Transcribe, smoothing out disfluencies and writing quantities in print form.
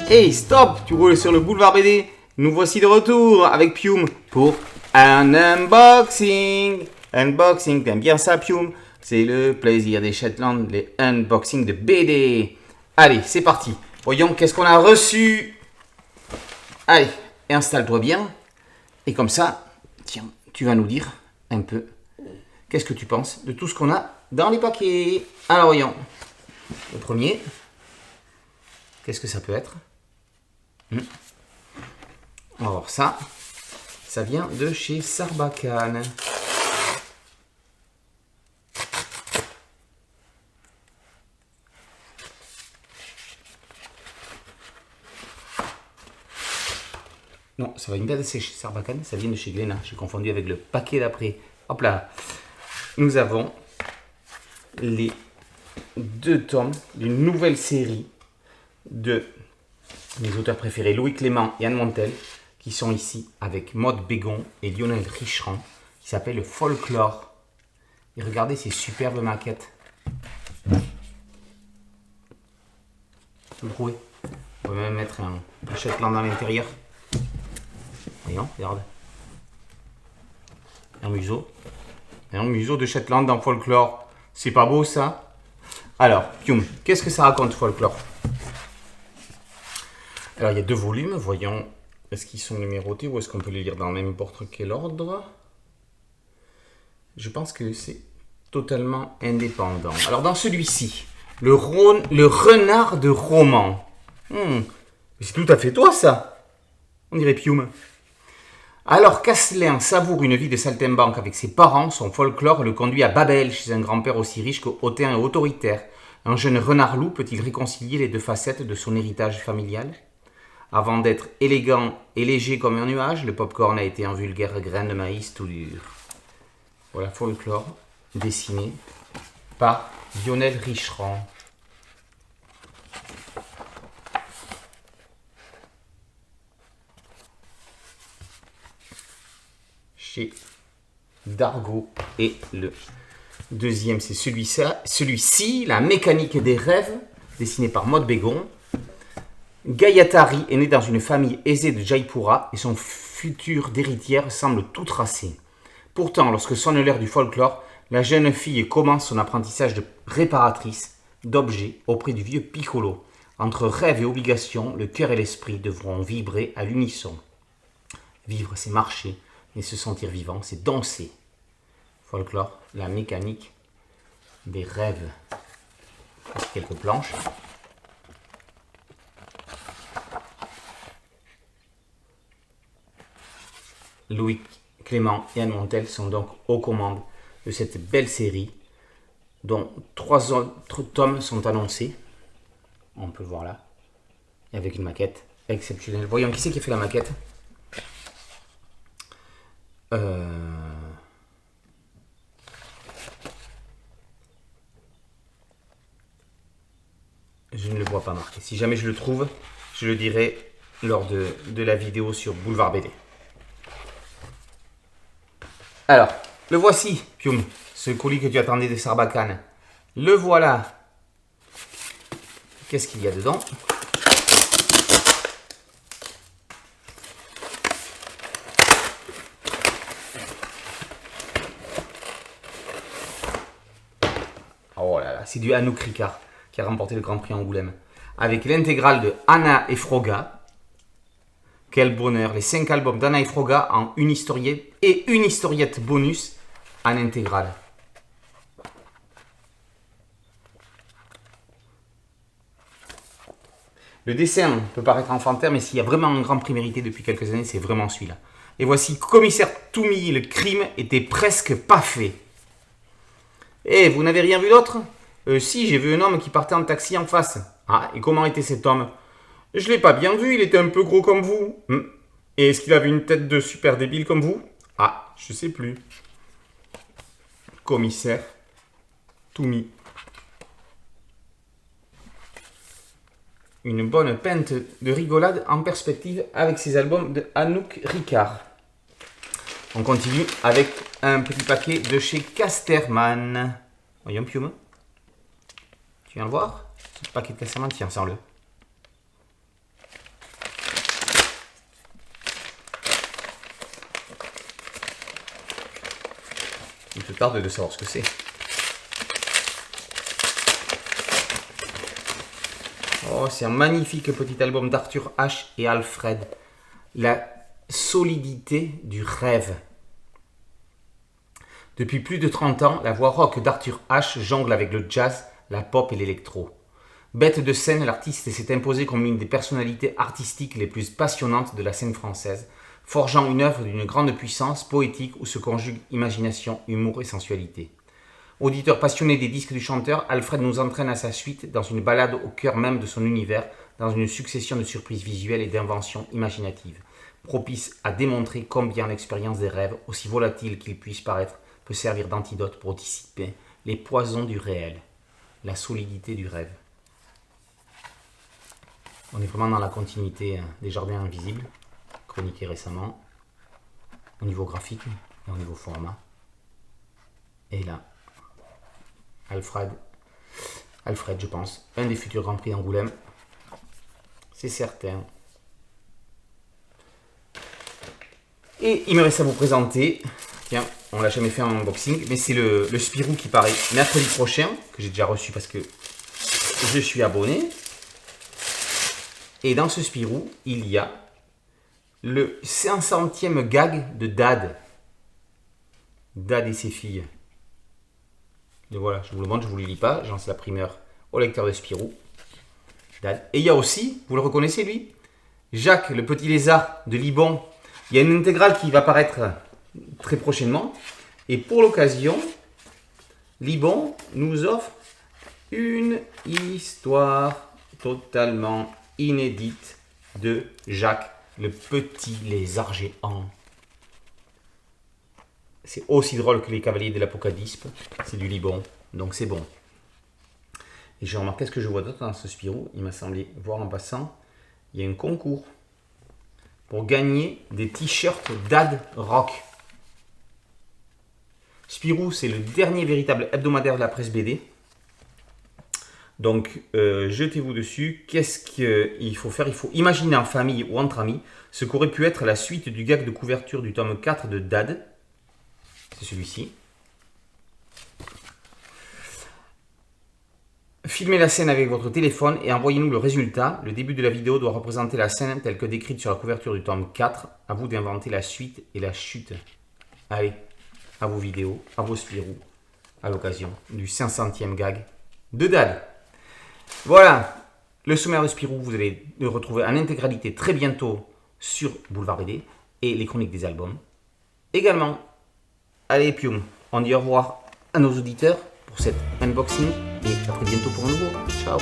Hey, stop! Tu roules sur le boulevard BD. Nous voici de retour avec Pium pour un unboxing. Unboxing, t'aimes bien ça, Pium? C'est le plaisir des Shetland, les unboxings de BD. Allez, c'est parti. Voyons qu'est-ce qu'on a reçu. Allez, installe-toi bien. Et comme ça, tiens, tu vas nous dire un peu qu'est-ce que tu penses de tout ce qu'on a dans les paquets. Alors, voyons. Le premier, qu'est-ce que ça peut être? On va voir ça. Ça vient de chez Sarbacane. Non, ça va bien de chez Sarbacane, ça vient de chez Glénat. J'ai confondu avec le paquet d'après. Hop là. Nous avons les 2 tomes d'une nouvelle série de mes auteurs préférés, Louis Clément et Anne Montel, qui sont ici avec Maud Bégon et Lionel Richeran, qui s'appelle Folklore. Et regardez ces superbes maquettes. Vous trouvez? On peut même mettre un Shetland dans l'intérieur. Voyons, regarde. Un museau. Un museau de Shetland dans Folklore. C'est pas beau ça? Alors, Pium, qu'est-ce que ça raconte Folklore? Alors, il y a 2 volumes. Voyons, est-ce qu'ils sont numérotés ou est-ce qu'on peut les lire dans n'importe quel ordre? Je pense que c'est totalement indépendant. Alors, dans celui-ci, le renard de roman. C'est tout à fait toi, ça. On dirait Pium. Alors qu'Asselin savoure une vie de saltimbanque avec ses parents, son folklore le conduit à Babel, chez un grand-père aussi riche que hautain et autoritaire. Un jeune renard-loup peut-il réconcilier les 2 facettes de son héritage familial? Avant d'être élégant et léger comme un nuage, le pop-corn a été un vulgaire grain de maïs tout dur. Voilà Folklore, dessiné par Lionel Richeran. Chez Dargaud. Et le deuxième, c'est celui-ci, La mécanique des rêves, dessiné par Maud Bégon. Gayatari est née dans une famille aisée de Jaipura et son futur d'héritière semble tout tracé. Pourtant, lorsque sonne l'heure du folklore, la jeune fille commence son apprentissage de réparatrice d'objets auprès du vieux Piccolo. Entre rêve et obligation, le cœur et l'esprit devront vibrer à l'unisson. Vivre, c'est marcher, et se sentir vivant, c'est danser. Folklore, la mécanique des rêves. Quelques planches. Louis Clément et Anne Montel sont donc aux commandes de cette belle série, dont 3 autres tomes sont annoncés. On peut le voir là. Et avec une maquette exceptionnelle. Voyons qui c'est qui a fait la maquette. Je ne le vois pas marqué. Si jamais je le trouve, je le dirai lors de la vidéo sur Boulevard BD. Alors, le voici, Pium, ce colis que tu attendais de Sarbacane. Le voilà. Qu'est-ce qu'il y a dedans? Oh là là, c'est du Anouk Ricard qui a remporté le Grand Prix Angoulême. Avec l'intégrale de Anna et Froga. Quel bonheur, les 5 albums d'Anna et Froga en une historiette et une historiette bonus en intégrale. Le dessin peut paraître enfantin, mais s'il y a vraiment un Grand Prix mérité depuis quelques années, c'est vraiment celui-là. Et voici Commissaire Toumi, le crime était presque pas fait. Eh, vous n'avez rien vu d'autre? Si, j'ai vu un homme qui partait en taxi en face. Ah, et comment était cet homme? Je l'ai pas bien vu, il était un peu gros comme vous. Et est-ce qu'il avait une tête de super débile comme vous? Ah, je sais plus. Commissaire Toumi. Une bonne peinte de rigolade en perspective avec ces albums de Anouk Ricard. On continue avec un petit paquet de chez Casterman. Voyons, Pium. Tu viens le voir? Ce paquet de Casterman, tiens, sens-le. te tarde de savoir ce que c'est. Oh, c'est un magnifique petit album d'Arthur H. et Alfred. La solidité du rêve. Depuis plus de 30 ans, la voix rock d'Arthur H. jongle avec le jazz, la pop et l'électro. Bête de scène, l'artiste s'est imposé comme l'une des personnalités artistiques les plus passionnantes de la scène française, forgeant une œuvre d'une grande puissance poétique où se conjuguent imagination, humour et sensualité. Auditeur passionné des disques du chanteur, Alfred nous entraîne à sa suite dans une balade au cœur même de son univers, dans une succession de surprises visuelles et d'inventions imaginatives, propice à démontrer combien l'expérience des rêves, aussi volatile qu'ils puissent paraître, peut servir d'antidote pour dissiper les poisons du réel, la solidité du rêve. On est vraiment dans la continuité des Jardins Invisibles, chroniqués récemment, au niveau graphique et au niveau format. Et là, Alfred, je pense, un des futurs Grands Prix d'Angoulême, c'est certain. Et il me reste à vous présenter, tiens, on l'a jamais fait en unboxing, mais c'est le Spirou qui paraît mercredi prochain, que j'ai déjà reçu parce que je suis abonné. Et dans ce Spirou, il y a le 500e gag de Dad. Dad et ses filles. Et voilà, je vous le montre, je ne vous le lis pas, j'en sais la primeur au lecteur de Spirou. Dad. Et il y a aussi, vous le reconnaissez lui, Jacques, le petit lézard de Libon. Il y a une intégrale qui va paraître très prochainement. Et pour l'occasion, Libon nous offre une histoire totalement inédite de Jacques, le petit lézard géant. C'est aussi drôle que les Cavaliers de l'Apocalypse. C'est du Libon, donc c'est bon. Et j'ai remarqué ce que je vois d'autre dans ce Spirou. Il m'a semblé voir en passant, il y a un concours pour gagner des t-shirts Dad Rock. Spirou, c'est le dernier véritable hebdomadaire de la presse BD. Donc, jetez-vous dessus. Qu'est-ce qu'il faut faire? Il faut imaginer en famille ou entre amis ce qu'aurait pu être la suite du gag de couverture du tome 4 de Dad. C'est celui-ci. Filmez la scène avec votre téléphone et envoyez-nous le résultat. Le début de la vidéo doit représenter la scène telle que décrite sur la couverture du tome 4. À vous d'inventer la suite et la chute. Allez, à vos vidéos, à vos Spirou, à l'occasion du 500e gag de Dad. Voilà, le sommaire de Spirou, vous allez le retrouver en intégralité très bientôt sur Boulevard BD et les chroniques des albums. Également, allez, Pium, on dit au revoir à nos auditeurs pour cet unboxing et à très bientôt pour un nouveau. Ciao.